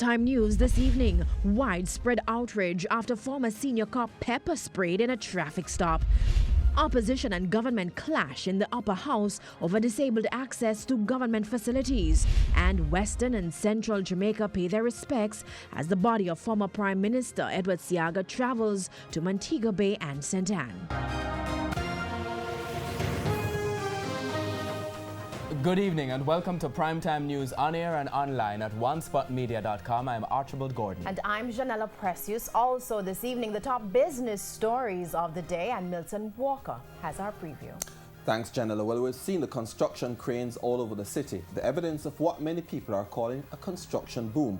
Primetime news this evening. Widespread outrage after former senior cop pepper sprayed in a traffic stop. Opposition and government clash in the upper house over disabled access to government facilities. And Western and Central Jamaica pay their respects as the body of former Prime Minister Edward Seaga travels to Montego Bay and St. Anne. Good evening and welcome to Primetime News on air and online at onespotmedia.com. I'm Archibald Gordon. And I'm Janella Precious. Also this evening, the top business stories of the day, and Milton Walker has our preview. Thanks, Janella. Well, we've seen the construction cranes all over the city, the evidence of what many people are calling a construction boom.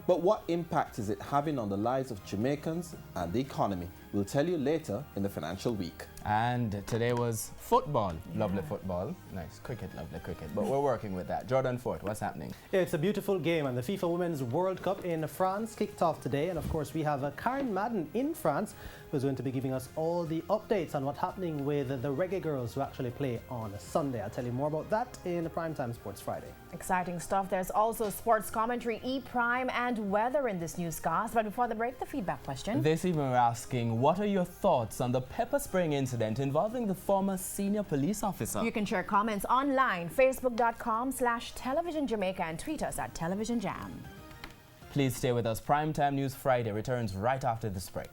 But what impact is it having on the lives of Jamaicans and the economy? We'll tell you later in the financial week. And today was football. Yeah. Lovely football. Nice. Cricket, lovely cricket. But we're working with that. Jordan Fort, what's happening? Yeah, it's a beautiful game, and the FIFA Women's World Cup in France kicked off today. And of course, we have Karen Madden in France, who's going to be giving us all the updates on what's happening with the Reggae Girls who actually play on Sunday. I'll tell you more about that in the Primetime Sports Friday. Exciting stuff. There's also sports commentary, E-Prime, and weather in this newscast. But before the break, the feedback question. This evening we're asking, what are your thoughts on the pepper spraying incident involving the former senior police officer? You can share comments online, facebook.com/Television Jamaica, and tweet us at Television Jam. Please stay with us. Primetime News Friday returns right after this break.